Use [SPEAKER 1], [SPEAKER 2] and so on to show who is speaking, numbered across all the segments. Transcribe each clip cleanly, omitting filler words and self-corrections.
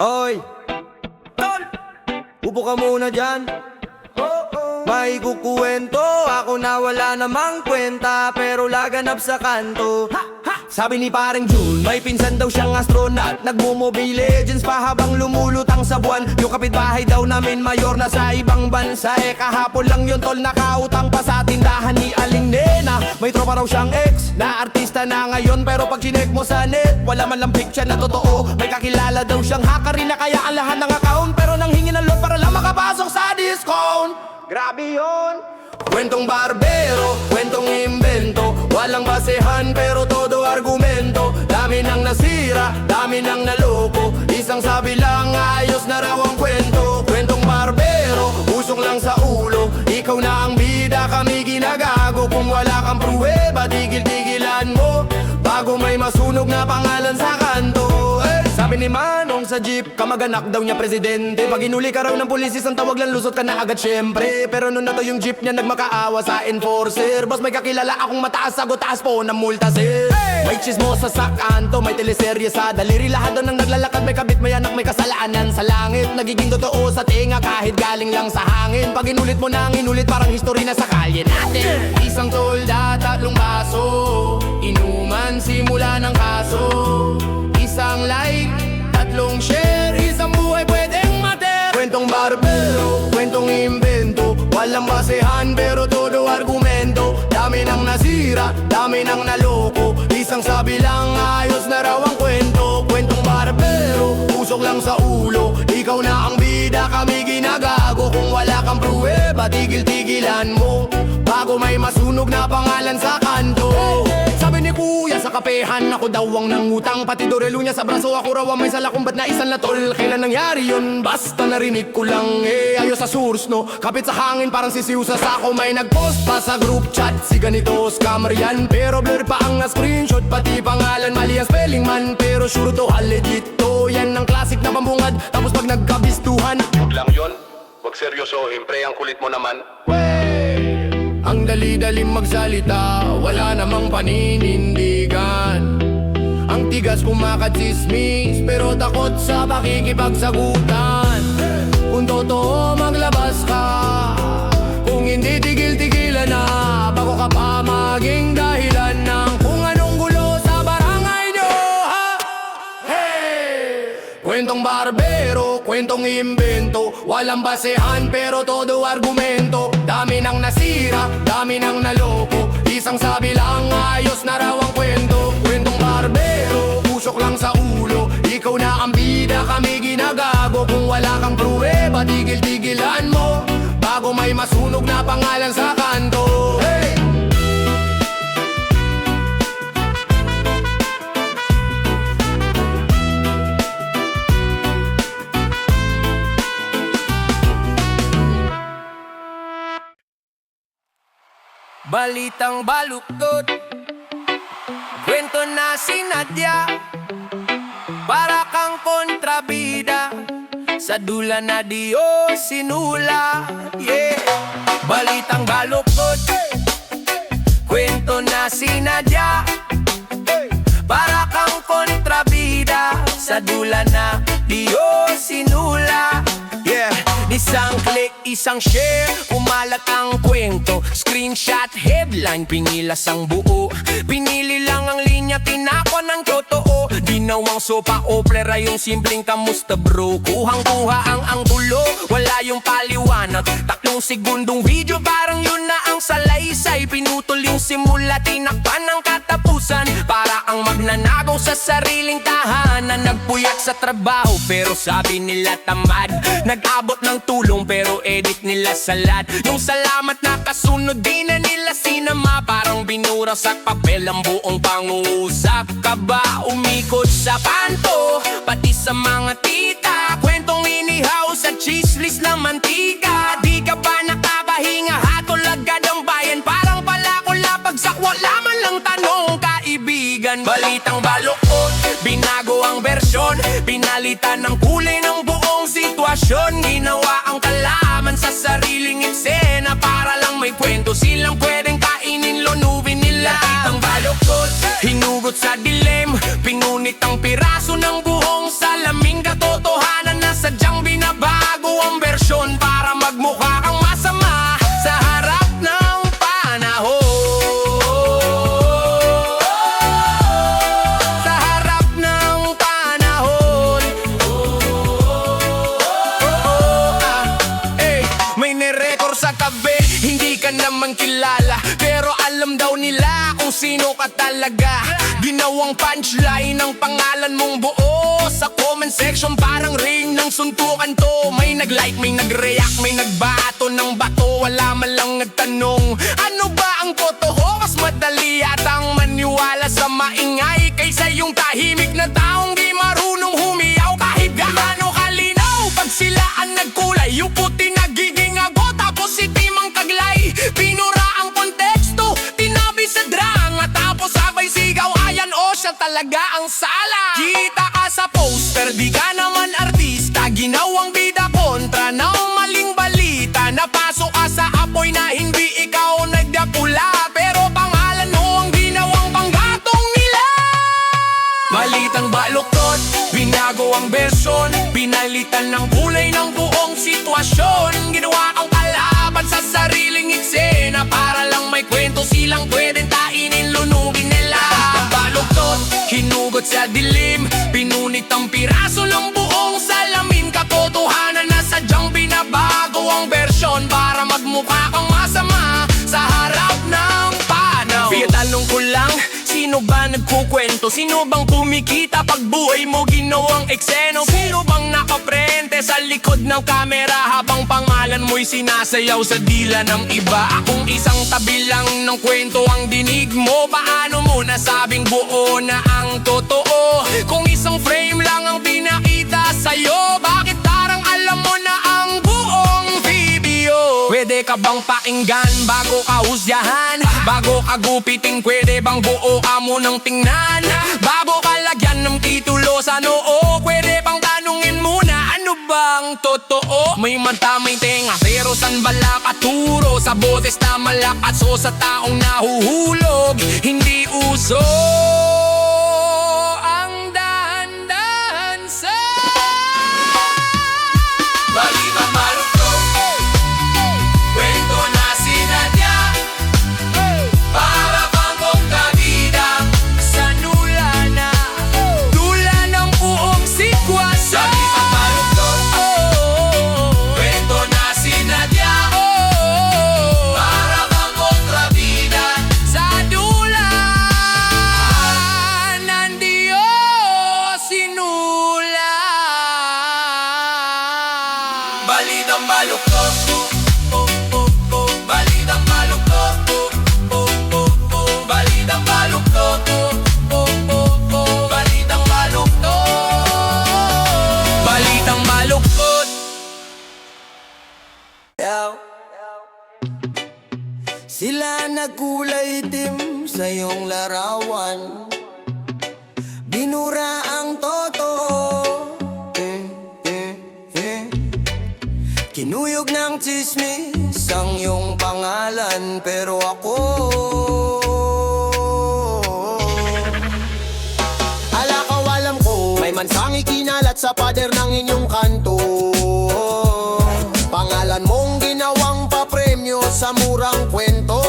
[SPEAKER 1] Oy, tol, upo ka muna dyan. May kukuwento, ako na wala namang kwenta, pero laganap sa kanto. Sabi ni pareng June, may pinsan daw siyang astronaut, nagmo-Mobile Legends pa habang lumulutang sa buwan. Yung kapitbahay daw namin mayor na sa ibang bansa. Kahapon lang yun tol, nakautang pa sa tindahan ni Aling Nena. May tropa raw siyang ex, na artista na ngayon, pero pag chinek mo sa net, wala man lang picture na totoo. May kakilala daw siyang hacker na kaya ang lahat ng account, pero nang hingi ng loan para lang makapasok sa discount. Grabe yun. Kwentong barbero, kwentong imbento, walang basehan pero todo argumento. Dami nang nasira, dami nang naloko, isang sabi lang ayos na raw ang kwento. Kwentong barbero, usok lang sa ulo, ikaw na ang bida, kami ginagago. Kung wala kang pruweba, tigil-tigilan mo, bago may masunog na pangalan sa kanto. Sabi ni Manong sa jeep, kamag-anak daw niya presidente. Pag inuli ka raw ng pulis, isang tawag lang lusot ka na agad syempre. Pero nung nato yung jeep niya, nagmakaawa sa enforcer. Boss, may kakilala akong mataas, sagot taas po ng multa sir. May chismosa sa kanto, may teleserye sa daliri. Lahat daw nang naglalakad, may kabit, may anak, may kasalanan sa langit. Nagiging totoo sa tinga kahit galing lang sa hangin. Pag inulit mo nang inulit, parang history na sa kalye natin. Isang tolda, tatlong baso, inuman simula ng kaso. Isang like, tatlong share, isang buhay pwedeng mater. Kwentong barbero, kwentong imbento, walang basehan pero todo argumento. Dami nang nasira, dami nang naloko, isang sabi lang ayos na raw ang kwento. Kwentong barbero, usok lang sa ulo, ikaw na ang bida, kami ginagago. Kung wala kang pruweba, tigil-tigilan mo, bago may masunog na pangalan sa kanto. Sabi ni kuya sa kapehan, ako daw ang nangutang, pati dorelo niya sa braso, ako raw ang may salakong ba't na isang latol. Kailan nangyari yun? Basta narinig ko lang ayos sa source no, kapit sa hangin parang sisiw sa sako. May nagpost pa sa group chat, si ganito scammer yan, pero blur pa ang screenshot, pati pangalan mali ang spelling man, pero sure to legit to. Yan ang classic na pambungad, tapos pag nagkabistuhan,
[SPEAKER 2] Huwag lang yun, huwag seryosohin pre, ang kulit mo naman.
[SPEAKER 1] ang dali-dali magsalita, wala namang paninindigan. Ang tigas kumakatsismis, pero takot sa pakikipagsagutan. Kung totoo maglabas ka, kung hindi tigil-tigilan na, bago ka pa maging dahilan ng kung anong gulo sa barangay nyo, ha? Hey! Kwentong barbero, kwentong imbento, walang basehan pero todo argumento. Dami nang nasira, dami nang naloko, isang sabi lang ayos na raw ang kwento. Kwentong barbero, usok lang sa ulo, ikaw na ang bida, kami ginagago. Kung wala kang pruweba, tigil-tigilan mo, bago may masunog na pangalan sa kanto. Hey! Balitang baluktot, kwento na sinadya, para kang kontrabida, sa dula na Diyos sinula. Yeah. Balitang baluktot, kwento na sinadya, para kang kontrabida, sa dula na Diyos sinula. Yeah. Isang click, isang share, umalat ang kwento. Screenshot, headline, pinilas ang buo. Pinili lang ang linya, tinako ng totoo. Ginawang sopa opera yung simpleng kamusta bro. Kuhang-kuha ang tulo, wala yung paliwanag. 3 segundong video, parang yun na ang salaysay. Pinutol yung simula, tinakpan ng katapusan. Para ang magnanagaw sa sariling tahanan. Nagpuyat sa trabaho pero sabi nila tamad. Nag-abot ng tulong pero edit nila salad. Yung salamat na kasunod di na nila sinama. Parang binura sa papel ang buong pangungusap. Ka ba umikot sa kanto, pati sa mga tita, kwentong inihaw sa cheese-list na mantika. Di ka ba nakakahinga, hatol agad ang bayan, parang palakula pagsak wala man lang tanong kaibigan. Balitang baluktot, binago ang bersyon, pinalitan ng kulay ng buong sitwasyon. Ginawa ang kalaman sa sariling eksena, para lang may kwento silang pwedeng kainin, lonubin nila. Balitang baluktot, hinugot sa dilim, pinunit ang piraso ng buhong salaming katotohanan.
[SPEAKER 3] naman kilala, pero alam daw nila kung sino ka talaga. Ginawang punchline ng pangalan mong buo sa comment section, parang ring ng suntukan to. May nag-like, may nag-react, may nagbato ng bato, wala man lang nagtanong ano ba ang totoo. Mas madali yatang maniwala sa maingay kaysa yung tahimik na taong di marunong humiyaw. Kahit gaano kalinaw, pag sila ang nagkulay, yung puti nagiging ago, tapos itim ang taglay. Pinura ang konteksto, tinabi sa drama, tapos sabay sigaw, ayan o siya talaga ang sala. Kita ka sa poster, di ka naman artista, ginawang bida kontra ng maling balita. Napasok ka sa apoy na hindi ikaw nagdapula, pero pangalan mo ang ginawang panggatong nila. Balitang baluktot, binago ang bersyon, pinalitan ng kulay ng buong sitwasyon. Ginawa kang kalaban sa sariling eksena, para lang may kwento silang pwedeng kainin, lunugin nila. Baluktot, hinugot sa dilim, pinunit ang piraso ng buong salamin. Katotohanan na sadyang binabago ang bersyon, para magmukha kang masama sa harap ng panaw. Kaya tanong ko lang, sino ba nagkukwento? Sino bang kumikita pag buhay mo ginawang ekseno? Sino bang nakaprente sa likod ng kamera habang pangalan mo'y sinasayaw sa dila ng iba? Kung isang tabi lang ng kwento ang dinig mo, paano mo nasabing buo na ang totoo? Kung isang frame lang ang pinakita sa'yo, bakit parang alam mo na ang buong video? Pwede ka bang pakinggan bago ka husyahan? Bago ka gupitin, pwede bang buo ka munang tingnan? Bago ka lagyan ng titulo sa noo, pwede bang tanungin muna, ano bang totoo? May mata, may tenga, pero san bala katuro? Sa boses na malakas o sa taong nahuhulog? Hindi uso ang dahan-dahan sa balitang baluktot, kwento na sinadya, para bang kontrabida sa nula na dula ng buong sitwasyon. Balitang baluktot, kwento na sinadya, para bang kontrabida sa dula ng Diyos sinula. Balitang baluktot, balitang baluktot, balitang baluktot, balitang baluktot, balitang baluktot.
[SPEAKER 1] Sila nagkulay itim sa iyong larawan, binura ang totoo. Kinuyog ng tsismis ang iyong pangalan, pero ako alakawalam ko, may mansang ikinalat sa pader ng inyong kanto. Pangalan mong ginawang papremyo sa murang kwento.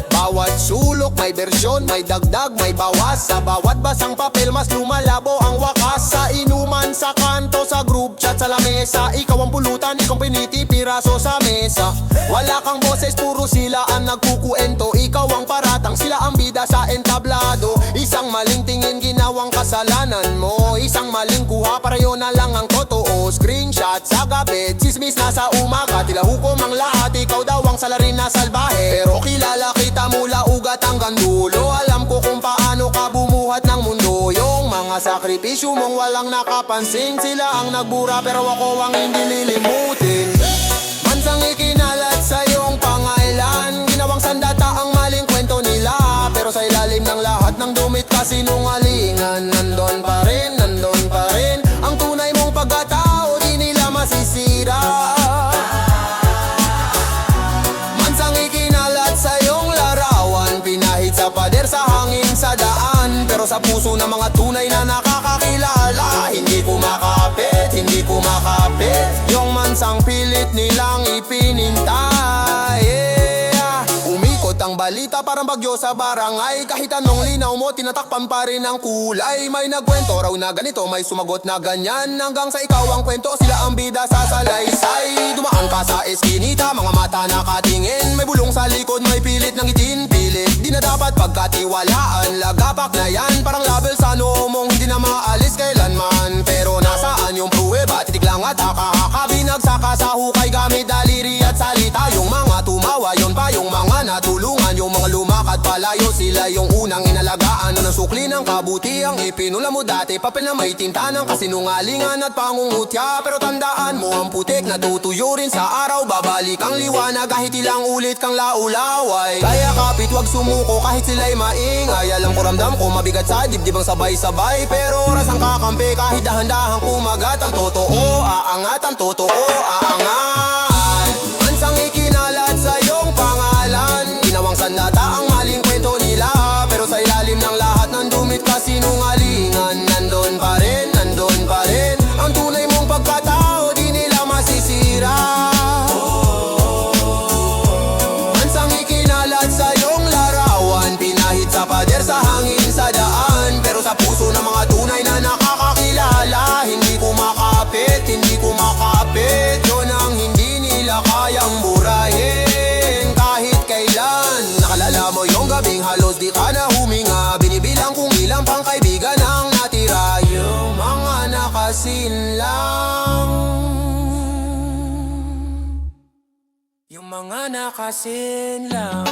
[SPEAKER 1] Bawat sulok may bersyon, may dagdag, may bawas. Sa bawat basang papel mas lumalabo ang wakas. Sa inuman, sa kanto, sa group chat, sa lamesa, ikaw ang pulutan, ikaw piniti, piraso sa mesa. Wala kang boses, puro sila ang nagkukuento. Ikaw ang paratang, sila ang bida sa entablado. Isang maling tingin, ginawang kasalanan mo. Isang maling kuha, para yun na lang ang totoo. Screenshot sa gabi, chismis na sa umaga. Tila hukom ang lahat, ikaw daw ang salarin na salbahe. Pero kilala kita mula ugat hanggang dulo. Alam ko kung paano ka bumuhat ng mundo. Yung mga sakripisyo mong walang nakapansin, sila ang nagbura pero ako ang hindi lilimutin. Mansang ikinalat sa iyong pangalan, ginawang sandata ang maling kwento nila. Pero sa ilalim ng lahat ng dumit kasinungalingan, nandun pa rin ang tunay mong pagkatao, di nila masisira. Mansang ikinalat sa iyong larawan, pinahid sa pader, sa hangin, sa daan. Pero sa puso ng mga tunay na nakakakilala, hindi kumakapit yung mansang pilit nilang ipinintay. Umikot ang balita
[SPEAKER 4] parang bagyo sa barangay. Kahit anong linaw mo, tinatakpan pa rin ang kulay. May nagkwento raw na ganito, may sumagot na ganyan. Hanggang sa ikaw ang kwento, sila ang bida sa salaysay. Dumaan ka sa eskinita, mga mata nakatingin. May bulong sa likod, may pilit ng itin. Pilit, di na dapat pagkatiwalaan. Lagapak na yan, parang label sa noo mong hindi na maalis kailanman. Pero nasaan yung pruweba, titig lang at haka-haka. Binagsaka sa hukay gamit daliri at salita. Yung mga tumawa, yun pa yung mga natulungan. Yung mga lumakad palayo, sila yung unang inalagaan. Ng sukli ng kabutiang ipinula mo dati. Papel na may tinta ng kasinungalingan at pangungutya. Pero tandaan mo ang putik na tutuyo rin sa araw. Babalik ang liwanag kahit ilang ulit kang laulaway. Kaya kapit wag sumuko kahit sila'y maingay. Alam ko ramdam ko mabigat sa dibdib ang sabay-sabay. Pero oras ang kakampi kahit dahan-dahan kumagat. Ang totoo, aangat, ang totoo, aangat. Mansang ikinalat sa iyong pangalan. Ginawang sandata ang maling kwento nila. Pero sa ilalim ng lahat ng dumit kasinungalingan, nandun pa rin, nandun pa rin. Ang tunay mong pagkatao di nila masisira. Mansang ikinalat sa iyong larawan, pinahit sa pader, sa hangin, sa daan. Pero sa puso ng mga tunay na nakakakilala, hindi kumakapit, hindi kumakapit. Yun ang hindi nila kayang burahin kahit kailan. Nakalala mo yung gabing halos di ka na huminga. Binibilang kung ilang pang kaibigan ang natira. Yung mga nakasinlang, yung mga nakasinlang.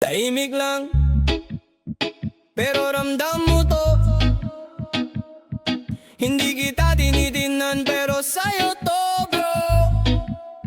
[SPEAKER 1] Tahimik lang, pero ramdam mo to. Hindi kita tinitingnan pero sa'yo to, bro.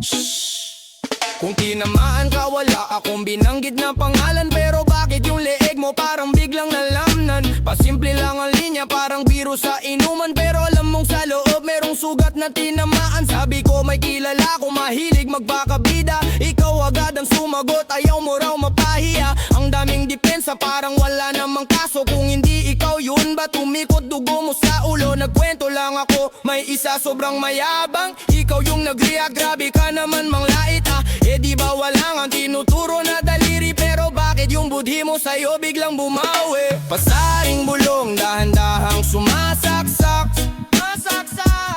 [SPEAKER 1] Shhh. Kung tinamaan ka, wala akong binanggit na pangalan. Pero bakit yung leeg mo parang biglang nalamnan? Pasimple lang ang linya, parang biro sa inuman. Pero alam mong sa loob merong sugat na tinamaan. Sabi ko may kilala ko, mahilig magpakabida. Ikaw agad ang sumagot, ayaw mo raw mapahiya. Ang daming depensa, parang wala namang kaso. Kung hindi ikaw yun, ba tumikot dugo mo sa ulo? Nagkwento lang ako, may isa sobrang mayabang. Ikaw yung nag-react, grabe ka naman manglait ah. Eh di ba wala nga tinuturo na daliri? Pero bakit yung budhi mo sa'yo biglang bumawi? Pasaring bulong, dahan-dahang sumasaksak.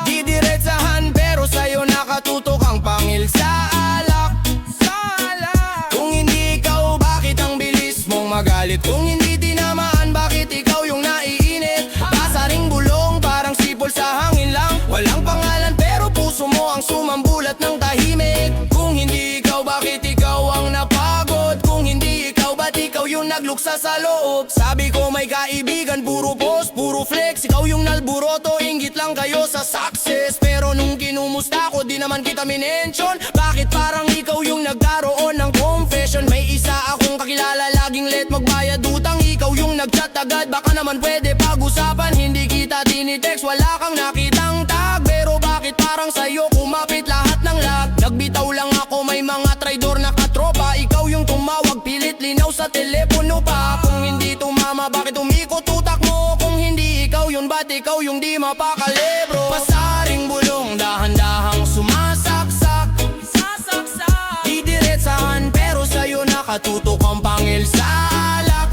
[SPEAKER 1] Didiretsahan pero sa'yo nakatutok ang pangil sa alak. Kung hindi ikaw, bakit ang bilis mong magalit? Kung hindi tinamaan, bakit ikaw yung naiinit? Pasaring bulong, parang sipol sa hangin lang. Walang pangalan pero puso mo ang sumambulat ng tahimik. Kung hindi ikaw, bakit ikaw ang napagod? Kung hindi ikaw, ba't ikaw yung nagluksa sa loob? Sabi ko may kaibigan, puro post, puro flex. Ikaw yung nalburoto, inggit lang kayo sa success. Pero nung kinumusta ko, di naman kita minention. Bakit parang ikaw yung nagkaroon ng confession? May isa akong kakilala, laging late magbayad utang. Ikaw yung nagchat agad, baka naman pwede pag-usapan. Hindi kita tinitext, wala kang nakitang tag. Pero bakit parang sa'yo kumapit lahat ng lag? Nagbitaw lang ako, may mga traidor na katropa. Ikaw yung tumawag, pilit linaw sa telepono pa. Kung hindi tumama, bakit umikot utak mo? Kung hindi ikaw yun, ba't ikaw yung di mapakali, bro? Pasaring bulong, dahan-dahang sumasaksak. Didiretsahan pero sa'yo nakatutok ang pangil sa alak.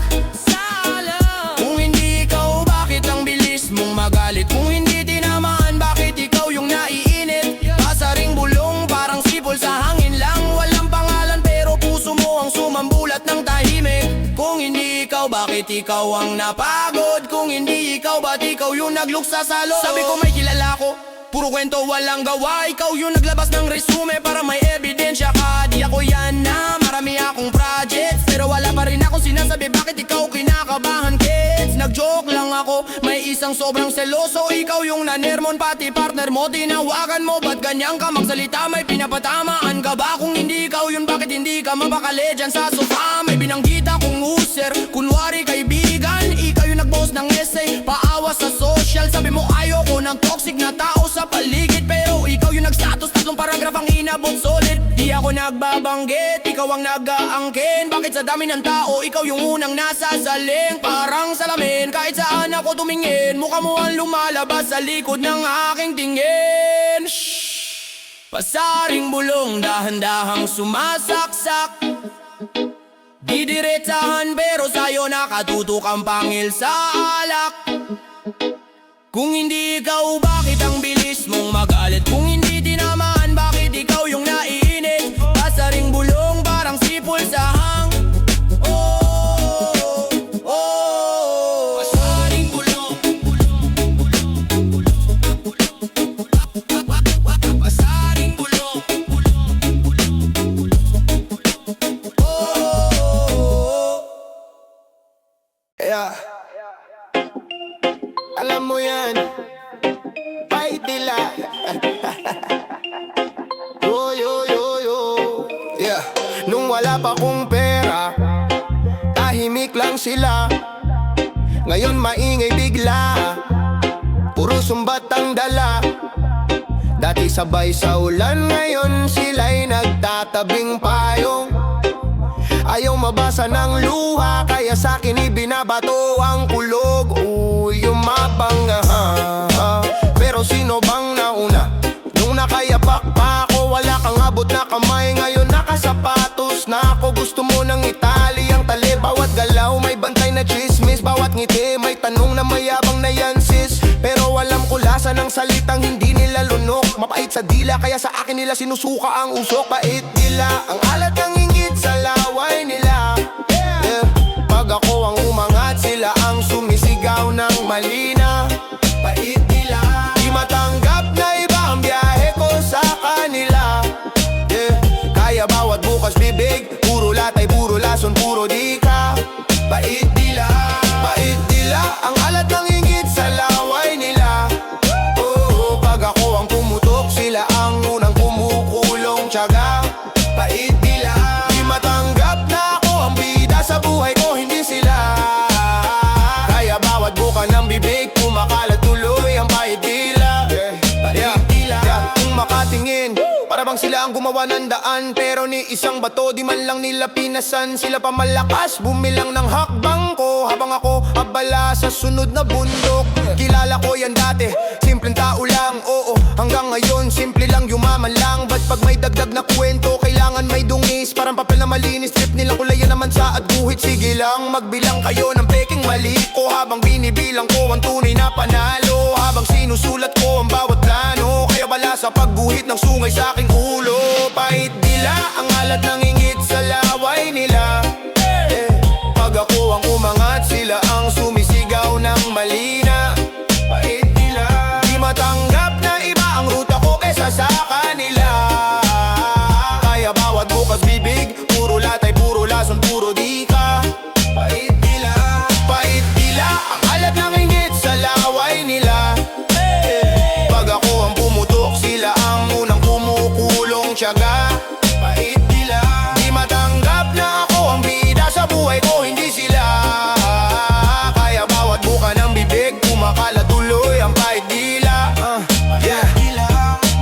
[SPEAKER 1] Kung hindi ikaw, bakit ang bilis mong magalit? Kung hindi tinamaan, bakit ikaw yung naiinit? Pasaring bulong, parang sipol sa hangin lang. Walang pangalan pero puso mo ang sumambulat ng tahimik. Kung hindi ikaw, bakit ikaw ang napagod? Kung hindi ikaw, ba't ikaw yung nagluksa sa loob? Sabi ko may kilala ko, puro kwento walang gawa. Ikaw yung naglabas ng resume para may ebidensya ka. Di ako yan na marami akong projects, pero wala pa rin akong sinasabi. Bakit ikaw kinakabahan, kids? Nag-joke lang ako, may isang sobrang seloso. Ikaw yung nanermon, pati partner mo tinawagan mo. Ba't ganyan ka magsalita, may pinapatamaan ka ba? Kung hindi ikaw yun, bakit hindi ka mapakali dyan sa sofa? May binanggit akong user, kunwari kaibigan. Ikaw yung nag-post ng essay, paawa sa social. Sabi mo ayoko ng toxic na tao sa paligid, pero ikaw yung nag-status, tatlong paragraph ang inabot solid. Di
[SPEAKER 3] Di ako nagbabanggit, ikaw ang nag-aangkin. Bakit sa dami ng tao, ikaw yung unang nasasaling? Parang salamin, kahit saan ako tumingin, mukha mo ang lumalabas sa likod ng aking tingin. Shhh! Pasaring bulong, dahan-dahang sumasaksak. Didiretsahan pero sa'yo nakatutok ang pangil sa alak. Kung hindi ikaw, bakit ang bilis mong magalit? Kung hindi tinamaan, bakit ikaw yung naiinit? Pasaring bulong, parang sipol sa hang. Oh, oh, pasaring bulong, pasaring bulong, oh.
[SPEAKER 4] Yeah. Alam mo yan, ay tila. Yo, yo, yo, yo. Yeah. Nung wala pa kong pera, tahimik lang sila. Ngayon maingay bigla, puro sumbat ang dala. Dati sabay sa ulan, ngayon sila'y nagtatabing payong. Ayaw mabasa ng luha, kaya sa'kin ibinabato ang kulog. Uy, umabang pero sino bang nauna? Nung nakayapak pa ako, wala kang abot na kamay. Ngayon nakasapatos na ako, gusto mo ng Itali ang tali. Bawat galaw may bantay na chismis, bawat ngiti may tanong na mayabang na yan sis. Pero alam ko lasa ng salitang hindi nila lunok. Mapait sa dila, kaya sa akin nila sinusuka ang usok. Pait nila, ang alat ng inggit sa laway nila. Yeah. Pag ako ang umangat, sila ang sumisigaw ng malina. Pait nila, di matanggap na iba ang biyahe ko sa kanila. Yeah. Kaya bawat bukas bibig, puro latay, puro lason, puro di ka. Pait nila, ang alat ng inggit sa laway nila. Oh, pag ako ang pumutok, sila ang unang kumukulong tiyaga. Pait nila, di matanggap na ako ang bida sa buhay ko, hindi sila. Kaya bawat buka ng bibig, kumakalat tuloy ang pait nila. Pait nila, kung makatingin, para bang sila ang gumawa ng daan, pero ni isang bato di man lang nila pinasan. Sila pa malakas, bumilang ng hakbang ko, habang ako abala sa sunod na bundok. Kilala ko yan dati, simpleng tao lang, oo. Hanggang ngayon, simple lang, yumaman lang. Ba't pag may dagdag na kwento, kailangan may dungis? Parang papel na malinis, trip nilang kulayan naman sa at guhit. Sige lang, magbilang kayo ng peking mali ko, habang binibilang ko ang tunay na panalo, habang sinusulat ko ang bawat plano. Kaya bala sa pagguhit ng sungay sa aking ulo. Pait nila, ang alat ng ingit sa laway nila. Pag ako ang umangat, sila ang sumisigaw ng malina. Pait nila, di matanggap na iba ang ruta ko kesa sa kanila. Kaya bawat bukas bibig, puro latay, puro lason, puro di ka. Pait nila, ang alat ng ingit sa laway nila. Pag ako ang pumutok, sila ang unang kumukulong tiyaga. Pait nila, di matanggap na ako ang bida sa buhay ko, hindi sila. Kaya bawat buka ng bibig, kumakalat tuloy ang pait nila. Yeah.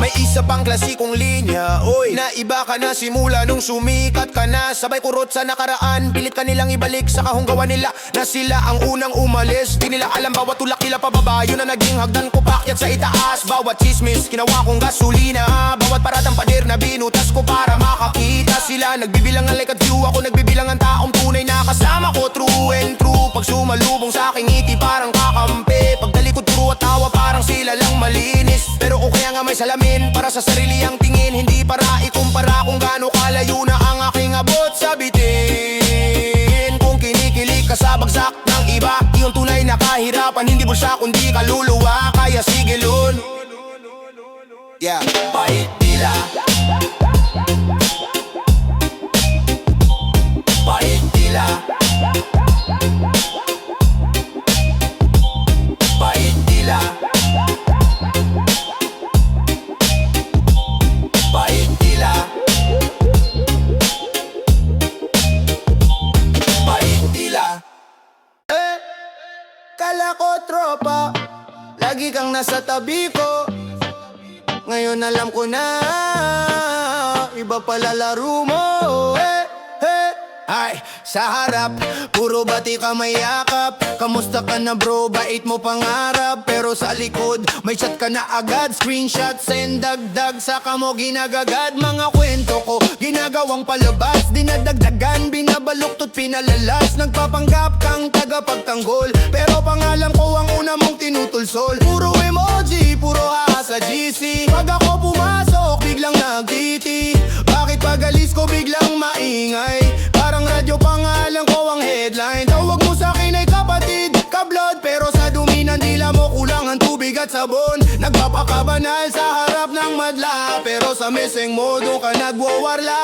[SPEAKER 4] May isa pang klasikong linya, oy, na iba ka na simula nung sumikat ka na. Sabay kurot sa nakaraan, pilit ka nilang ibalik sa kahunggawan nila, na sila ang unang umalis. Di nila alam bawat tulak nila pababa, yun na naging hagdan ko pakyat sa itaas. Bawat chismis, ginawa kong gasolina. Bawat paratang pader na binutas ko para makakita sila. Nagbibilang ang like at view, ako nagbibilang ang taong tunay na kasama ko. True and true, pag sumalubong sa aking ngiti parang kakampi. Pag dalikod puro at tawa parang sila lang malinis. Pero kung kaya nga may salamin, para sa sarili ang tingin, hindi para ikumpara kung gaano kalayo na ang aking abot sa bitin. Kung kinikilig ka sa bagsak ng iba, yung tunay na kahirapan, hindi bulsa kundi kaluluwa. Kaya sige lun, yeah. Pait nila, pait nila, pait nila, pait nila, pait nila. Kala ko tropa, lagi kang nasa tabi ko. Ngayon alam ko na,
[SPEAKER 1] iba pala laro mo.
[SPEAKER 5] Ay, sa harap, puro bati ka may yakap. Kamusta ka na bro, bait mo pangarap. Pero sa likod, may chat ka na agad. Screenshot, send dagdag, saka mo ginagagad. Mga kwento ko, ginagawang palabas. Dinadagdagan, binabaluktot, pinalalas. Nagpapanggap kang tagapagtanggol, pero pangalan ko ang una mong tinutulsol. Puro emoji, puro haha sa GC. Pag ako pumasok, biglang nagtiti. Bakit pag alis ko biglang maingay? Parang radyo, pangalan ko ang headline. Tawag mo sa akin ay kapatid, kablod. Pero sa dumi ng dila mo kulang ang tubig at sabon. Nagpapakabanal sa harap ng madla, pero sa messing mo doon ka nagwawarla.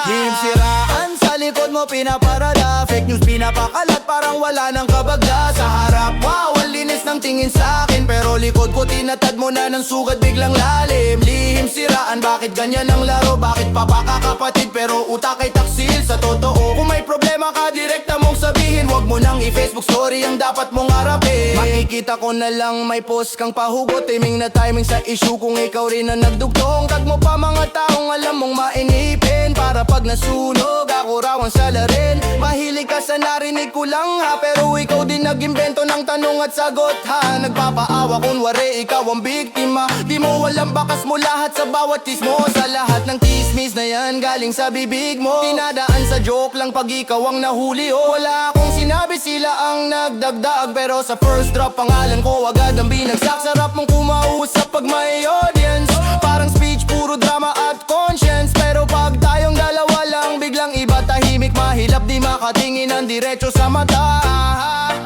[SPEAKER 1] Team siraan sa likod mo pinaparada. Fake news pinapakalat parang wala nang kabagla. Sa harap, wow, ang linis ng tingin sa akin. Pero likod ko tinatad mo na ng sugat biglang lalim. Lihim siraan, bakit ganyan ang laro? Bakit papakakapatid pero utak ay taksil? Sa totoo, kung may problema ka direkta mong sabihin. Huwag mo nang i-Facebook story ang dapat mong harapin. Makikita ko na lang may post kang pahugot. Timing na timing sa issue kung ikaw rin ang nagdugtong. Tag mo pa mga taong alam mong mainipin. Para pag nasunog, ako raw ang salarin. Mahilig ka sa narinig ko lang ha, pero ikaw din nag-imbento ng tanong at sagot ha. Nagpapaawa kunwari ikaw ang biktima. Di mo walang bakas mo lahat sa bawat tismo. Sa lahat ng tismis na yan galing sa bibig mo. Tinadaan sa joke lang pag ikaw ang nahuli oh. Wala akong sinabi, sila ang nagdagdag. Pero sa first drop pangalan ko agad ang binagsak. Sarap mong kumausap pag may audience. Parang speech, puro drama at conscience. Pero pag tayong dalawa lang, biglang iba tahimik. Mahilap di makatingin ang diretso sa mata.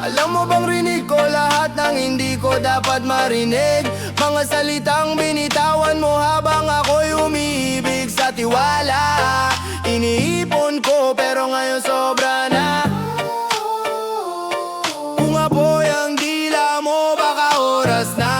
[SPEAKER 1] Alam mo bang rinig ko lahat ng hindi ko dapat marinig? Mga salitang binitawan mo habang ako'y umiibig sa tiwala. Iniipon ko pero ngayon sobra na. Kung apoy ang dila mo baka oras na.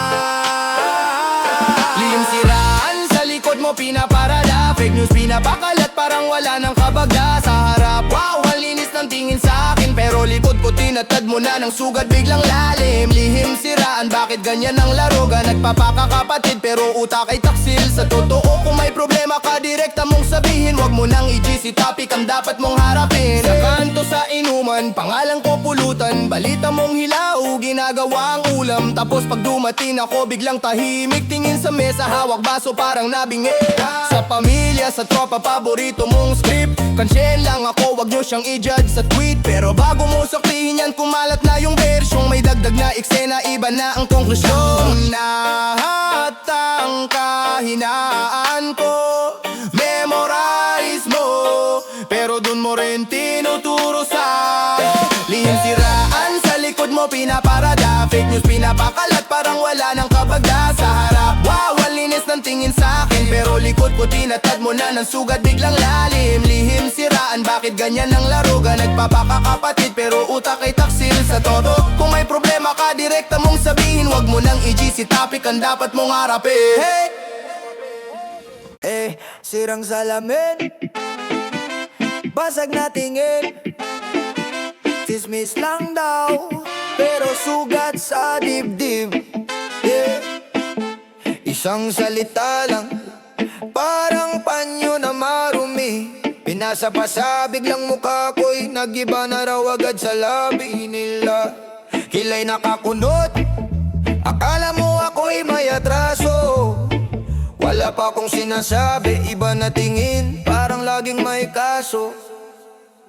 [SPEAKER 1] Lihim siraan sa likod mo pinaparada. Fake news pinapakalat parang wala nang kabagda. Sa harap, wow, ang linis ng tingin sa akin. Pero likod ko tinatad mo na ng sugat biglang lalim. Lihim siraan, bakit ganyan ang laro? Nagpapakakapatid pero utak ay taksil. Sa totoo, kung may problema ka direkta mong sabihin. Huwag mo nang i-GC topic ang dapat mong harapin. Sa kanto sa inuman, pangalan ko pulutan. Balita mong hilaw, ginagawa ang ulam. Tapos pag dumating ako biglang tahimik. Tingin sa mesa, hawak baso parang nabingi. Sa pamilya, sa tropa, paborito mong script. Kansyen lang ako, wag nyo siyang i-judge sa tweet. Pero bago mo saklihin yan, kumalat na yung versyong may dagdag na eksena, iba na ang konklusyon. Lahat ang kahinaan ko memorize mo, pero dun mo rin tinuturo sa lihim siraan sa likod mo pinaparada. Fake news pinapakalat parang wala nang kabagda. Sa harap, wow, ang linis ng tingin sa akin. Pero likod ko tinatad mo na ng sugat biglang lalim. Lihim siraan, bakit ganyan ang laro? Nagpapakakapatid pero utak ay taksil. Sa todo, kung may problema ka direkta mong sabihin. Huwag mo nang i-GC topic ang dapat mong harapin. Hey! Sirang salamin, basag na tingin. Tismis lang daw, pero sugat sa dibdib. Isang salita lang, parang panyo na marumi. Pinasa pa sa biglang mukha ko'y nag-iba na raw agad sa labi nila. Kilay nakakunot, akala mo ako'y may atraso. Wala pa akong sinasabi, iba na tingin, parang laging may kaso.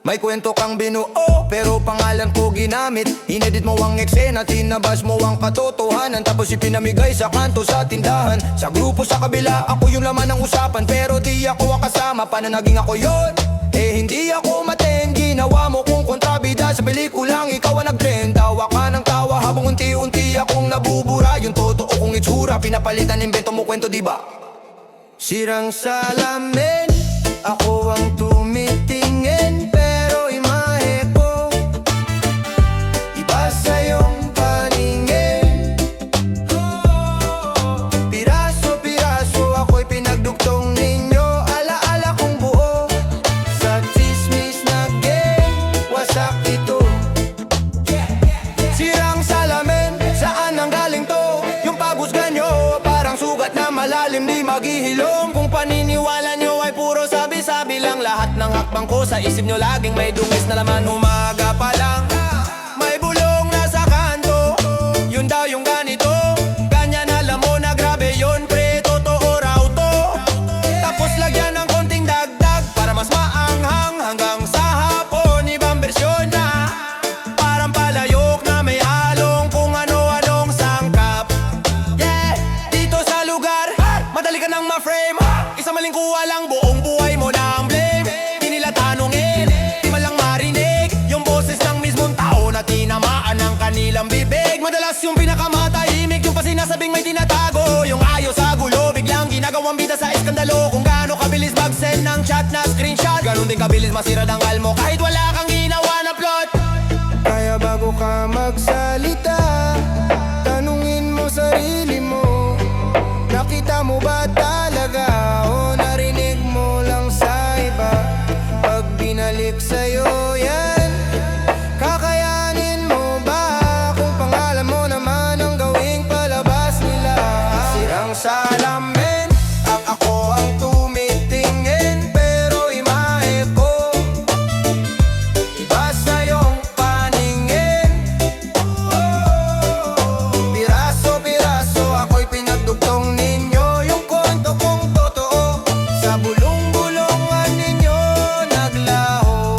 [SPEAKER 1] May kwento kang binuo, pero pangalan ko ginamit. Inedit mo ang eksena, tinabas mo ang katotohanan. Tapos ipinamigay sa kanto sa tindahan. Sa grupo sa kabila, ako yung laman ng usapan. Pero di ako ang kasama, paano naging ako yon? Hindi ako maten, ginawa mo kung kontrabida. Sa pelikulang ikaw ang nag-trend. Tawa ka ng tawa habang unti-unti akong nabubura. Yung totoo kong itsura, pinapalitan, invento mo kwento, diba? Sirang salamin, ako ang tumitingin. Pero imahe ko, iba sa iyong paningin. Piraso-piraso ako'y pinagdugtong ninyo. Ala-ala kong buo, sa chismis na game, wasak ito. Sirang salamin, saan ang galing to? Yung pagusga nyo, parang sugat na malalim di maghihilom. Kung paniniwala nyo ay puro sabi ang hakbang ko. Sa isip nyo laging may dungis na laman. Umaga pa lang, may bulong na sa kanto. Yun daw yung ganito, ganyan alam mo na grabe yun pre, totoo raw to. Tapos lagyan ng konting dagdag para mas maanghang. Hanggang sa hapon ibang bersyon na parang palayok na may halong kung ano-anong sangkap. Yeah, dito sa lugar madali ka nang ma-frame. Isang maling kuha lang buong buhay mo na ang blame. Di nila tanungin, di man lang marinig yung boses ng mismong tao na tinamaan ng kanilang bibig. Madalas yung pinakamatahimik, yung pa sinasabing may tinatago. Yung ayaw sa gulo, biglang ginagawang bida sa iskandalo. Kung gaano kabilis mag-send ng chat na screenshot, ganun din kabilis masira ng almo kahit wala kang ginawa na plot.
[SPEAKER 5] Kaya bago ka magsalita, tanungin mo sarili mo, nakita mo ba talaga o narinig mo lang sa iba? Pag binalik sa'yo yan, kakayanin mo ba? Kung pangalan mo naman ang gawing palabas nila. Sirang salamin at ako ang tumitingin, pero imahe ko iba sa iyong paningin. Piraso-piraso ako'y pinagdugtong ninyo, yung kwento kong totoo sa bulong-bulungan ninyo naglaho.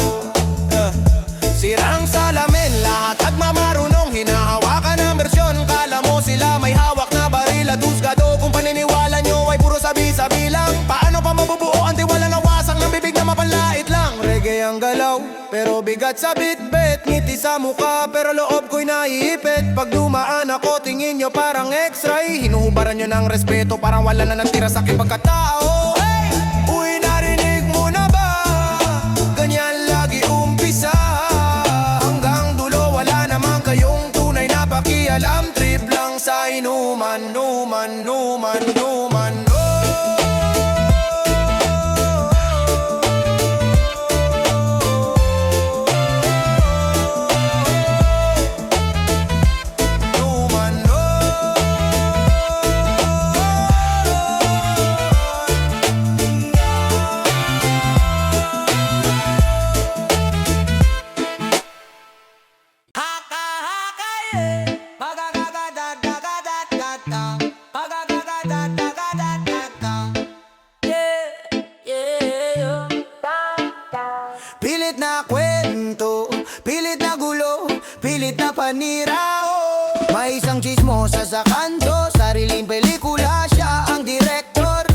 [SPEAKER 5] Sirang salamin, lahat at mamarunong hinahawakan ang bersyon. Kala mo sila may hawak na baril at husgado. Kung paniniwala nyo ay puro sabi-sabi lang, paano pa mabubuo ang tiwala na wasang ng bibig na mapanlait lang? Reggae ang galaw, pero bigat sa bitbit. Ngiti sa mukha, pero loob ko'y naiipit. Pag dumaan ako, tingin nyo parang x-ray. Hinuhubaran nyo ng respeto, parang wala na natira sa aking pagkatao. Hey! Uy, narinig mo na ba? Ganyan lagi umpisa. Hanggang dulo, wala naman kayong tunay na pakialam. Trip lang sa inuman, numan, numan, numan. Pilit na kwento, pilit na gulo, pilit na panirao. May isang chismosa sa kanto, sariling pelikula, siya ang direktor.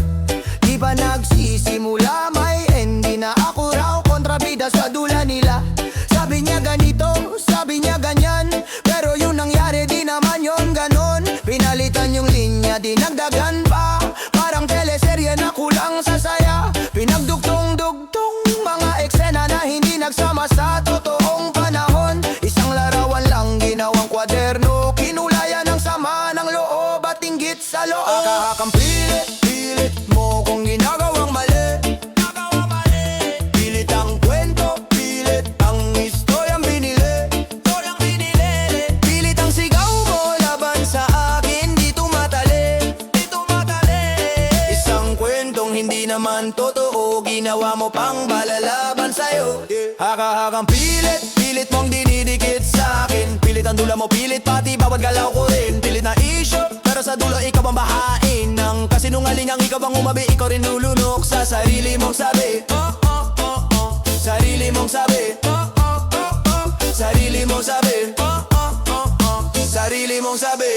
[SPEAKER 5] Di ba nagsisimula, may ending na ako raw, kontrabida sa dula nila. Sabi niya ganito, sabi niya ganyan, pero yung nangyari di naman yon ganon. Pinalitan yung linya, dinagdagan pa, parang teleserye na kulang sa saya. Pinagdugtong-dugtong mga eksena na hindi nagsama sa totoong panahon. Isang larawan lang ginawang kwaderno, kinulayan ng sama ng loob at inggit sa loob. Akahakang pilit mo kung ginagawang mali. Pilit ang kwento, pilit ang istoryang binili. Pilit ang sigaw mo laban sa akin, di tumatali. Isang kwentong hindi naman totoo, ginawa mo pang balalaban sa'yo. Haka-hakang pilit mong dinidikit sa akin. Pilit ang dula mo, pilit pati bawat galaw ko rin. Pilit na issue, pero sa dulo ikaw ang bahain ng kasinungalingang ikaw ang umabi. Ikaw rin lulunok sa sarili mong sabi. Sarili mong sabi. Sarili mong sabi. Sarili mong sabi.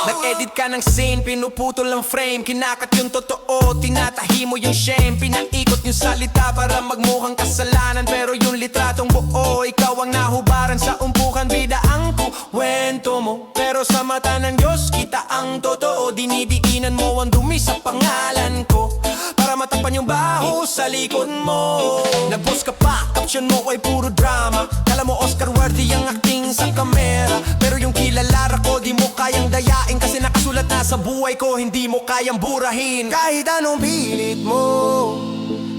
[SPEAKER 3] Nag-edit ka ng scene, pinuputol ang frame. Kinakat yung totoo, tinatahi mo yung shame. Pinaikot yung salita para magmukhang kasalanan, pero yung litratong buo, ikaw ang nahubaran sa umpukan. Bida ang kwento mo, pero sa mata ng Diyos kita ang totoo. Dinidiinan mo ang dumi sa pangalan ko para matapan yung baho sa likod mo. Nag-post ka pa, caption mo ay puro drama. Kala mo Oscar worthy ang acting sa kamera, pero yung kilalara ko di mo kayang dayain. Kasi nakasulat na sa buhay ko, hindi mo kayang burahin.
[SPEAKER 5] Kahit anong pilit mo,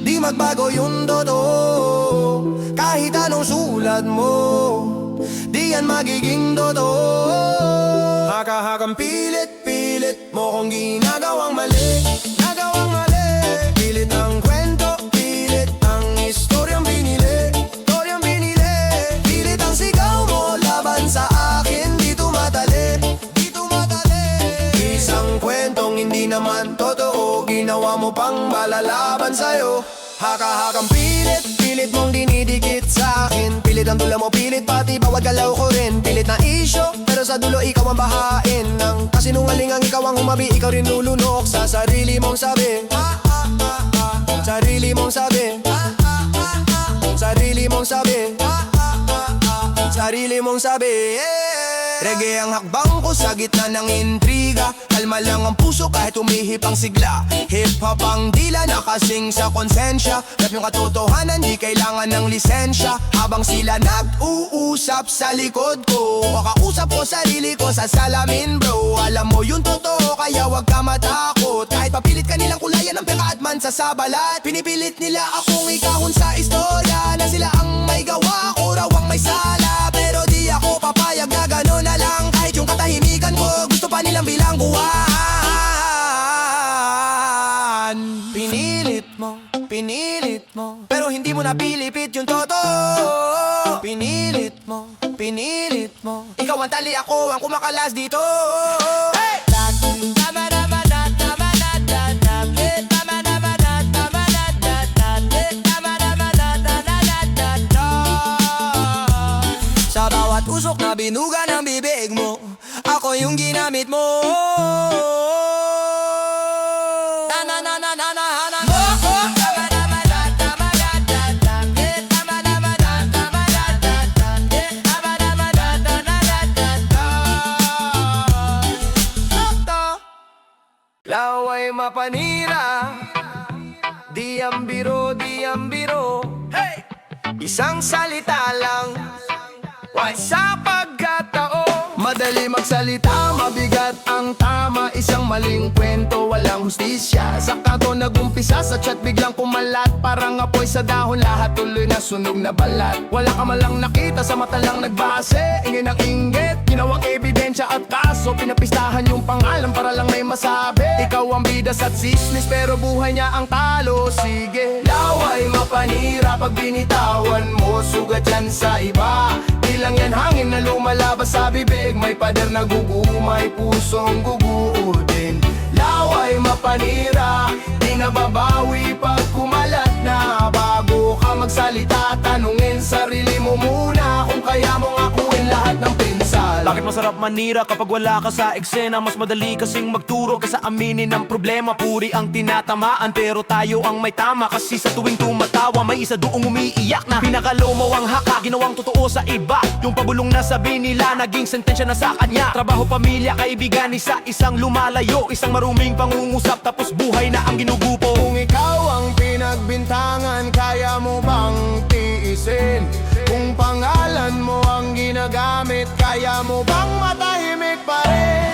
[SPEAKER 5] di magbago yung totoo. Kahit anong sulat mo, di yan magiging totoo. Haka-hakang pilit mo kung ginagawang mali. Pilit ang kwento, pilit ang
[SPEAKER 4] ginawa mo pang malalaban sa'yo. Haka-hakang pilit, pilit mong dinidikit sa akin. Pilit ang dula mo, pilit pati bawat galaw ko rin. Pilit na isyo, pero sa dulo ikaw ang bahain. Nang kasinungalingang ikaw ang humabi, ikaw rin lulunok sa sarili mong sabi. Sarili mong sabi. Sarili mong sabi. Sarili mong sabi. Reggae ang hakbang ko sa gitna ng intriga. Kalma lang ang puso kahit umihip ang sigla. Hip-hop ang dila nakasing sa konsensya. Rap yung katotohanan, di kailangan ng lisensya. Habang sila nag-uusap sa likod ko, makausap ko sarili ko sa salamin bro. Alam mo yung totoo kaya wag ka matakot. Kahit papilit ka nilang kulayan ng peka at mansa sa balat. Pinipilit nila akong ikahon sa istorya na sila ang may gawa, ko raw ang may sala. Pero di ako papayag na gano'n na lang. Kahit yung katahimikan ko, gusto pa nilang bilangguan. Pinilit mo, pero hindi mo napilipit yung totoo. Pinilit mo, ikaw ang tali, ako ang kumakalas dito. Hey! Sa bawat usok na binuga ng bibig mo, ako yung ginamit mo. Laway mapanira, di ang biro, di ang biro. Hey! Isang salita lang, sa pagkatao. Madali magsalita, mabigat ang tama. Isang maling kwento, walang hustisya. Sa kanto nagumpisa, sa chat biglang kumalat. Parang apoy sa dahon, lahat tuloy na sunog na balat. Wala ka malang nakita, sa mata lang nagbase. Ingin ang inggit, ginawang ebidensya at kaso. Pinapistahan yung pangalan para lang may masabi. Ikaw ang bidas at sismis, pero buhay niya ang talo. Sige, laway mapanira pag binitawan mo. Sugat yan sa iba, di lang yan hangin na lumalabas sa bibig. May pader na gugumay, pusong guguudin. Laway mapanira, di nababawi pag kumalat na. Bago ka magsalita, tanungin sarili mo muna kung kaya mong akuin lahat ng pinsala.
[SPEAKER 1] Bakit masarap manira kapag wala ka sa eksena? Mas madali kasing magturo kaysa aminin ng problema. Puri ang tinatamaan pero tayo ang may tama. Kasi sa tuwing tumatawa may isa doong umiiyak na pinakalomo ang haka, ginawang totoo sa iba. Yung pabulong na sabi nila naging sentensya na sa kanya. Trabaho, pamilya, kaibigan, isa isang lumalayo. Isang maruming pangungusap tapos buhay na ang ginugupo.
[SPEAKER 4] Kung ikaw ang pinagbintangan, kaya mo bang tiisin? Kung pangalan mo ang ginagamit, kaya mo bang matahimik pa rin?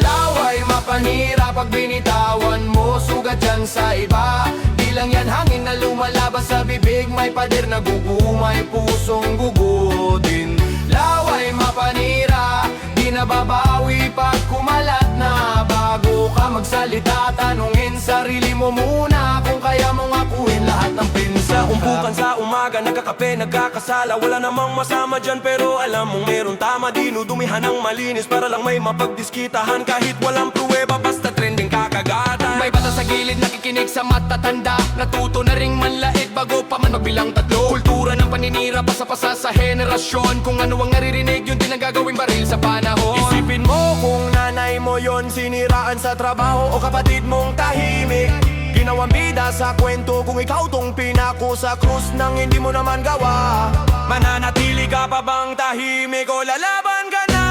[SPEAKER 4] Laway mapanira pag binitawan mo. Sugat yan sa iba, di lang yan hangin na lumalabas sa bibig. May pader na gugumay, pusong gugudin. Laway mapanira, di nababawi pag kumalat na. Bago ka magsalita, tanungin sarili mo muna kung kaya mong akuin lahat ng pinsa.
[SPEAKER 1] Umpukan sa umaga, nagkakape, nagkakasala. Wala namang masama dyan pero alam mong meron tama. Dinudumihan ng malinis para lang may mapagdiskitahan. Kahit walang pruweba, basta trending kakagatan.
[SPEAKER 3] May bata sa gilid nakikinig sa matatanda. Natuto na ring manlait bago pa man magbilang tatlo. Kultura ng paninira, pasa-pasa sa henerasyon. Kung ano ang naririnig, yun din ang gagawing baril sa panahon.
[SPEAKER 1] Isipin mo kung nanay mo yon siniraan sa trabaho o kapatid mong tahimik. Ginawang bida sa kwento kung ikaw tong pinako sa krus nang hindi mo naman gawa. Mananatili ka pa bang tahimik o lalaban ka na?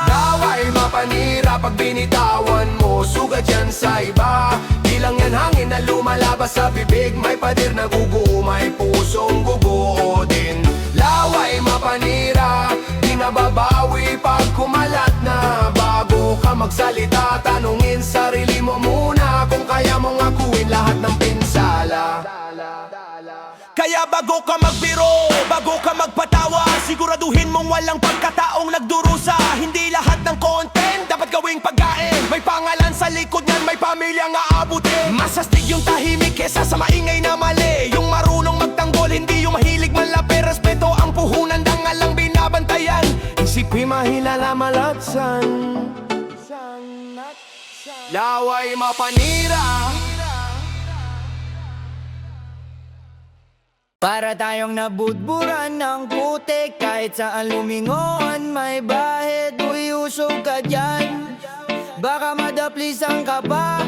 [SPEAKER 4] Laway mapanira pag binitawan mo. Sugat yan sa iba, di lang yan hangin na lumalabas sa bibig. May pader na gugumay, pusong guguudin. Laway mapanira, di nababawi pag kumalat na. Bago ka magsalita, tanungin sarili mo muna kung kaya mong akuin lahat ng pinsala.
[SPEAKER 1] Kaya bago ka magbiro, bago ka magpatawa, siguraduhin mong walang pagkataong nagdurusa. Hindi lahat ng content dapat gawing pagkain. May pangalan sa likod niyan, may pamilyang aabutin. Masastig yung tahimik kesa sa maingay na mali. Yung marunong magtanggol, hindi yung mahilig manlapi. Respeto ang puhunan, dangal lang binabantayan. Isipin mahilala malatsan.
[SPEAKER 3] laway mapanira.
[SPEAKER 1] Para tayong nabudburan ng putik, kahit saan lumingon may bahid. Uy, usog ka dyan, baka madaplisan ka pa.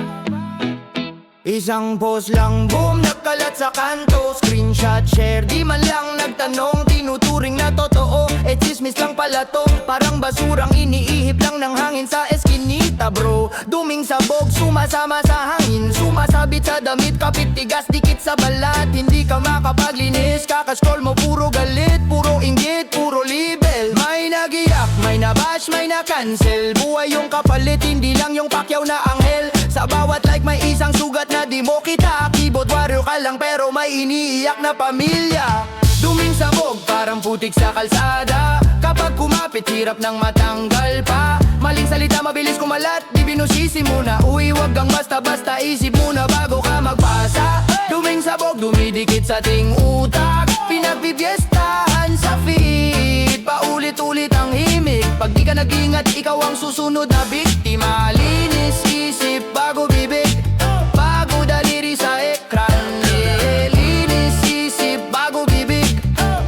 [SPEAKER 1] Isang post lang, boom, nagkalat sa kanto. Screenshot, share, di man lang nagtanong. Tinuturing na totoo, chismis lang pala to. Parang basurang iniihip lang ng hangin sa eskinita, bro. Duming sabog, sumasama sa hangin. Sumasabit sa damit, kapit tigas, dikit sa balat. Hindi ka makapaglinis, kakascroll mo, puro galit. Puro inggit, puro libel. May nagiyak, may nabash, may na-cancel. Buhay yung kapalit, hindi lang yung pakyaw na anghel. Sa bawat like may isang sugat na di mo kita. Keyboard warrior ka lang pero may iniiyak na pamilya. Duming sabog, parang putik sa kalsada. Kapag kumapit, hirap nang matanggal pa. Maling salita, mabilis kumalat, di binusisi muna. Uy, wag kang basta-basta, isip muna bago ka magpasa. Duming sabog, dumidikit sa ting utak. Pinagpipiestahan sa feed, paulit-ulit ang himig. Pag di ka nag-ingat, ikaw ang susunod na biktima. Linis isip bago bibig, bago daliri sa ekran. Yeah, linis isip bago bibig,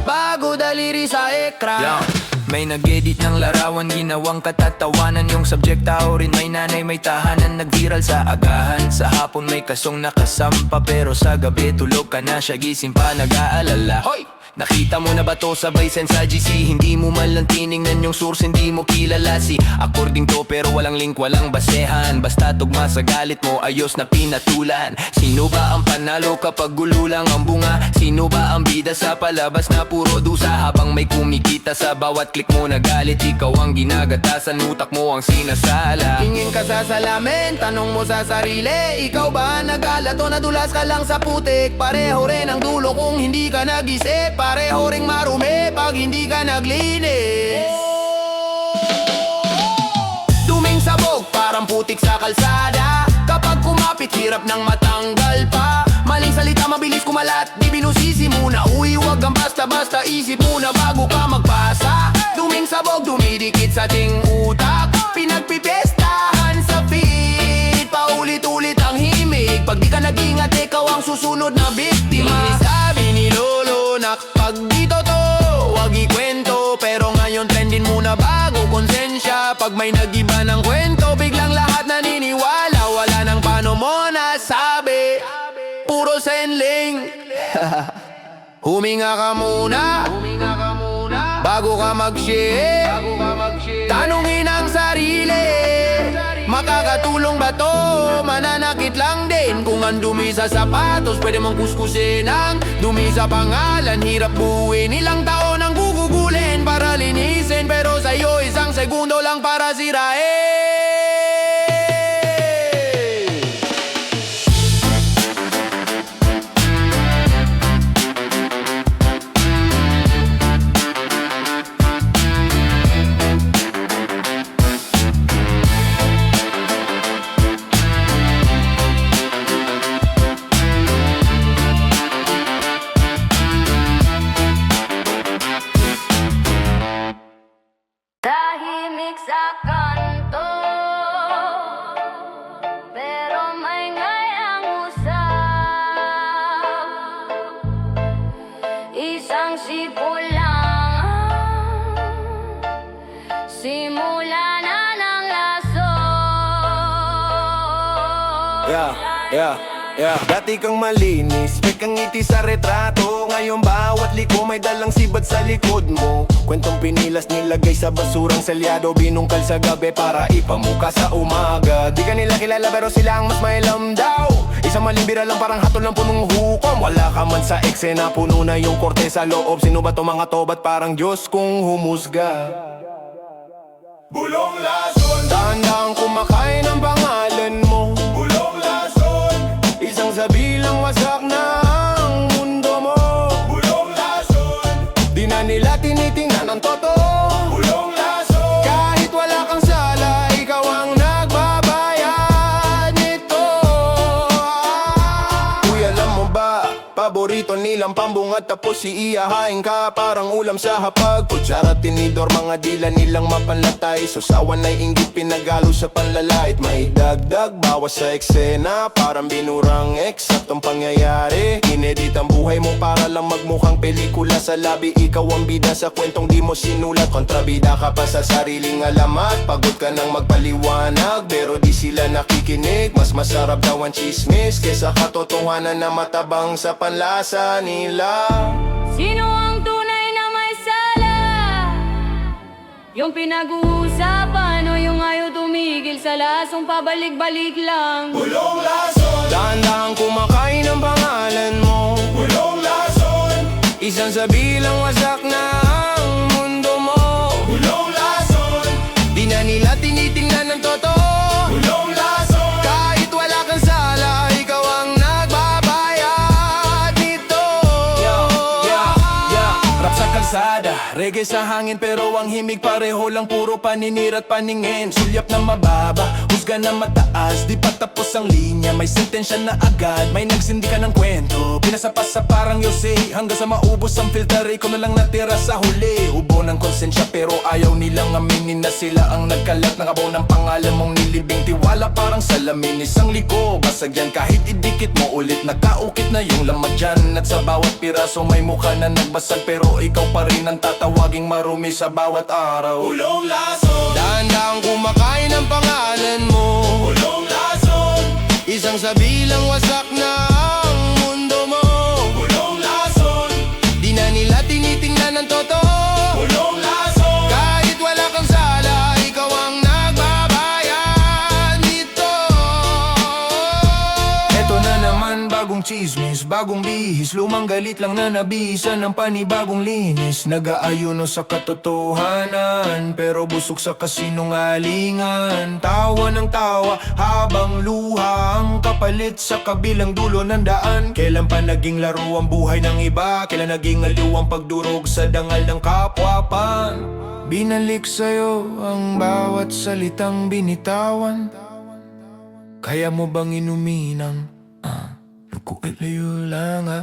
[SPEAKER 1] bago daliri sa ekran.
[SPEAKER 3] May nag-edit ng larawan, ginawang katatawanan. Yung subject tao rin, may nanay, may tahanan. Nag-viral sa agahan, sa hapon may kasong nakasampa. Pero sa gabi tulog ka na, siya gising pa nag-aalala. Hoy! Nakita mo na ba to sabay sen sa GC? Hindi mo man lang tiningnan yung source, hindi mo kilala si according to pero walang link, walang basehan. Basta tugma sa galit mo, ayos na pinatulan. Sino ba ang panalo kapag gulo lang ang bunga? Sino ba ang bida sa palabas na puro dusa? Habang may kumikita sa bawat click mo na galit, ikaw ang ginagatasan, utak mo ang sinasala.
[SPEAKER 1] Tingin ka sa salamin, tanong mo sa sarili, ikaw ba nagalat o nadulas ka lang sa putik? Pareho rin ang dulo kung hindi ka nag-isip. Pareho ring marumi pag hindi ka naglinis. Duming sabog, parang putik sa kalsada. Kapag kumapit, hirap nang matanggal pa. Maling salita, mabilis kumalat, di binusisi muna. Uy, wag kang basta-basta, isip muna bago ka magpasa. Duming sabog, dumidikit sa ting utak. Pinagpipestahan sa feed, paulit-ulit ang himig. Pag di ka nag-ingat, ikaw ang susunod na biktima. Sabi ni Lolo na pag dito to, wag ikwento. Pero ngayon trendin muna bago konsensya. Pag may nag-iba ng kwento, biglang lahat naniniwala. Wala nang paano mo nasabi, puro senling. Huminga ka muna, bago ka mag-share. Tanungin ang sarili, makakatulong ba to? Mananakit lang din. Kung ang dumi sa sapatos, pwede mong kuskusin ang dumi sa pangalan. Hirap buuin, ilang taon ang gugugulin para linisin. Pero sa'yo isang segundo lang para sirain.
[SPEAKER 6] Tahimik sa kanto, pero may ngayang usap. Isang sipo lang, simula na ng laso.
[SPEAKER 1] Dati kang malinis, may kang ngiti sa retrato. Ngayon bawat liko may dalang sibad sa likod mo. Kwentong pinilas nilagay sa basurang selyado. Binungkal sa gabi para ipamuka sa umaga. Di ka nila kilala pero sila ang mas may alam daw. Isang malimbira lang parang hatol ng punong hukom. Wala ka man sa eksena, puno na yung korte sa loob. Sino ba to mga tobat parang Diyos kung humusga? Bulong lason, dahan-dahang kumakain ang pangalan mo. Bulong lason, isang sabi lang wasak na ang mundo mo. Bulong lason, di na nila tinitingnan ang totoo. Bulong lason, kahit wala kang sala, ikaw ang nagbabayad nito. Uy, alam mo ba,
[SPEAKER 4] Paborito nilang pambungat tapos iiyahain ka parang ulam sa hapag. Kutsara, tinidor, mga dila nilang mapanlatay. So sawan ay inggit pinagalo sa panlalait. May dagdag, bawas sa eksena, parang binurang eksaktong pangyayari. Inedit ang buhay mo para lang magmukhang pelikula sa labi. Ikaw ang bida sa kwentong di mo sinulat. Kontrabida ka pa sa sariling alamat. Pagod ka nang magpaliwanag pero di sila nakikinig. Mas masarap daw ang chismis kesa katotohanan na matabang sa panlasa nila.
[SPEAKER 6] Sino ang tunay na may sala? Yung pinag-uusapan o yung ayaw tumigil sa lasong pabalik-balik lang?
[SPEAKER 4] Pulong lason,
[SPEAKER 1] Dahan-dahang kumakain ang pangalan mo.
[SPEAKER 4] pulong lason,
[SPEAKER 1] Isang sa bilang wasak na ang mundo mo.
[SPEAKER 4] pulong lason,
[SPEAKER 1] Di na nila tinitingnan ng totoo.
[SPEAKER 4] pulong lason.
[SPEAKER 1] Kahit wala kang sala, ikaw ang nagbabayad nito. Rap sa kalsada, reggae sa hangin, pero ang himig pareho lang, puro paninira at paningin. Sulyap na mababa, husga na mataas, di pa tapos ang linya, may sentensya na agad. May nagsindi ka ng kwento, pinasapas sa parang Yose, hanggang sa maubos ang filter, ikaw na lang natira sa huli. Ubo ng konsensya pero ayaw nilang aminin na sila ang nagkalat ng abaw ng pangalan mong nilibing. Tiwala parang salamin, isang liko, basag yan kahit idikit mo ulit. Nakaukit na yung lamat dyan, at sa bawat piraso may mukha na nagbasag, pero ikaw pa rin ang tatawaging marumi sa bawat araw.
[SPEAKER 4] Pulong lason,
[SPEAKER 1] Dahan-dahang kumakain ang pangalan mo.
[SPEAKER 4] pulong lason,
[SPEAKER 1] Isang sa bilang wasak na ang mundo mo.
[SPEAKER 4] pulong lason,
[SPEAKER 1] Di na nila tinitingnan ng totoo.
[SPEAKER 4] pulong lason.
[SPEAKER 1] Kahit wala kang sala, ikaw ang nagbabayad nito. Eto na naman, bagong chismis, bagong bihis, lumang galit lang na nabihisan ng panibagong linis. Nag-aayuno sa katotohanan, pero busog sa kasinungalingan. Tawa ng tawa habang luha ang kapalit sa kabilang dulo ng daan. Kailan pa naging laro ang buhay ng iba? Kailan naging aliw ang pagdurog sa dangal ng kapwapan? Binalik sa'yo ang bawat salitang binitawan. Kaya mo bang inuminang nagkukilayo lang ha?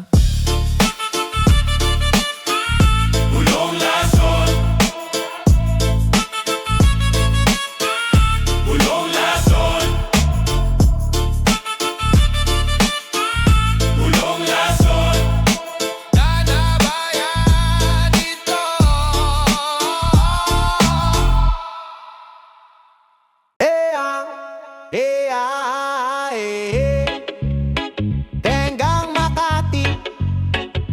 [SPEAKER 4] Pulong lason, pulong lason, pulong lason.
[SPEAKER 1] Nanabayad ito.
[SPEAKER 5] Tenggang Makati,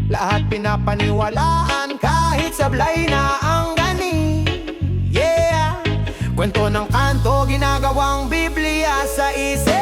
[SPEAKER 5] lahat pinapaniwalaan kahit sablay na ang gani. Yeah, kwento ng kanto, ginagawang Biblia sa isip.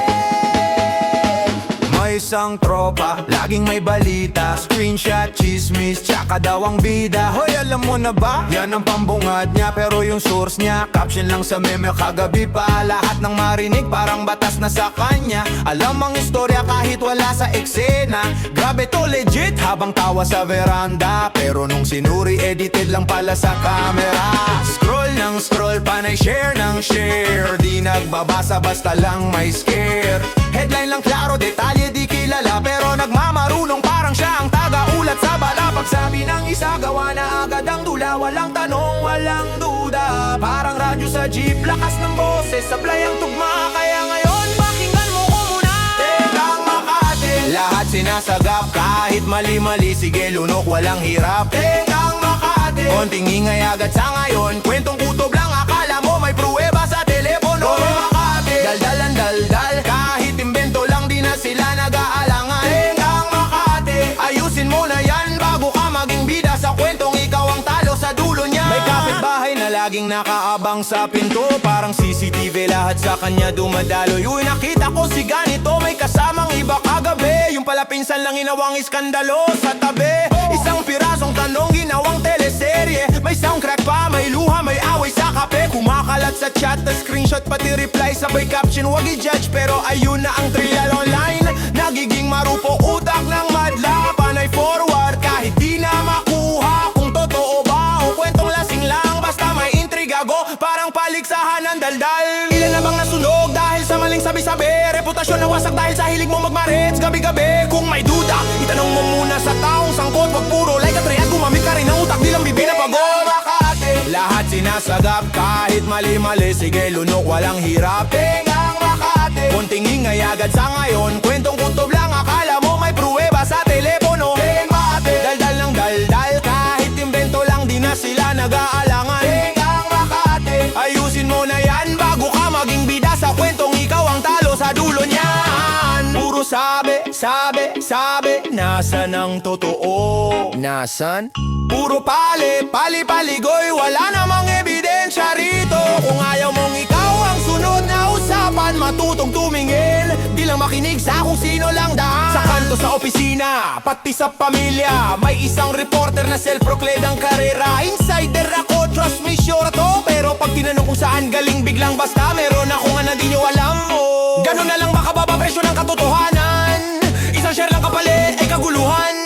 [SPEAKER 1] May isang tropa, laging may balita, screenshot, chismis, tsaka daw ang bida. Hoy, alam mo na ba? Yan ang pambungad niya, pero yung source niya caption lang sa meme kagabi pa. Lahat ng marinig parang batas na sa kanya. Alam ang istorya kahit wala sa eksena. Grabe to, legit, habang tawa sa veranda. Pero nung sinuri, edited lang pala sa camera. Scroll ng scroll, panay share ng share. Di nagbabasa, basta lang may scare. Headline lang klaro, detalye di kilala, pero nagmamarunong parang siya ang taga-ulat sa bala. Pagsabi ng isa, gawa na agad ang dula. Walang tanong, walang duda. Parang radyo sa jeep, lakas ng boses, sablay ang tugma. Kaya ngayon, pakinggan mo ko muna. Tenggang Makati, lahat sinasagap, kahit mali-mali, sige lunok, walang hirap. Tenggang Makati, konting ingay agad sa ngayon, kwentong kutob lang, akala mo may pruweba sa telepono. Makati, daldal ang daldal, kahit imbento lang, di na sila nag-aalangan. Tenggang Makati, ayusin mo na yan bago ka maging bida sa kwentong ikaw ang talo sa dulo niya. May kapitbahay na laging nakaabang sa pinto, parang CCTV lahat sa kanya dumadalo. Uy, nakita ko si ganito, may kasamang iba kagabi. Yung pala pinsan lang inawang iskandalo sa tabi. Isang pirasong tanong ginawang teleserye. May soundcrack pa, may luha, may away sa kape. Kumakalat sa chat, na screenshot pati reply, sabay caption, wag i-judge. Pero ayun na ang trial online, nagiging marupo utak ng madla. Panay forward kahit di na makuha kung totoo ba o kwentong lasing lang. Basta may intriga go, parang paligsahan ng daldal. Ilan na bang nasunog dahil sa maling sabi-sabi? Reputasyon na wasak dahil sa hilig mo magmarits gabi-gabi. Kung may duda, itanong mo muna
[SPEAKER 5] sagap kahit mali-mali. Sige lunok, walang hirap. Tengang Makati, konting ingay agad sa ngayon. Kwentong kutob lang, akala mo may pruweba sa telepono. Tengang Makati, daldal ng daldal, kahit imbento lang di na sila nag-aalangan. Tengang Makati, ayusin mo na yan bago ka maging bida sa kwentong ikaw ang talo sa dulo niyan. Puro sabi, sabi, sabi, nasan ang totoo? Nasan? Puro pali-paligoy, wala namang ebidensya rito. Kung ayaw mong ikaw ang sunod na usapan, matutong tumingin, di lang makinig sa kung sino lang daan. Sa kanto sa opisina, pati sa pamilya, may isang reporter na self-proclaimed ang karera. Insider ako, trust me, sure to. Pero pag tinanong kung saan galing, biglang basta meron akong na di nyo alam mo. Ganun na lang baka baba presyo ng katotohanan. Isang share lang kapalit ay kaguluhan.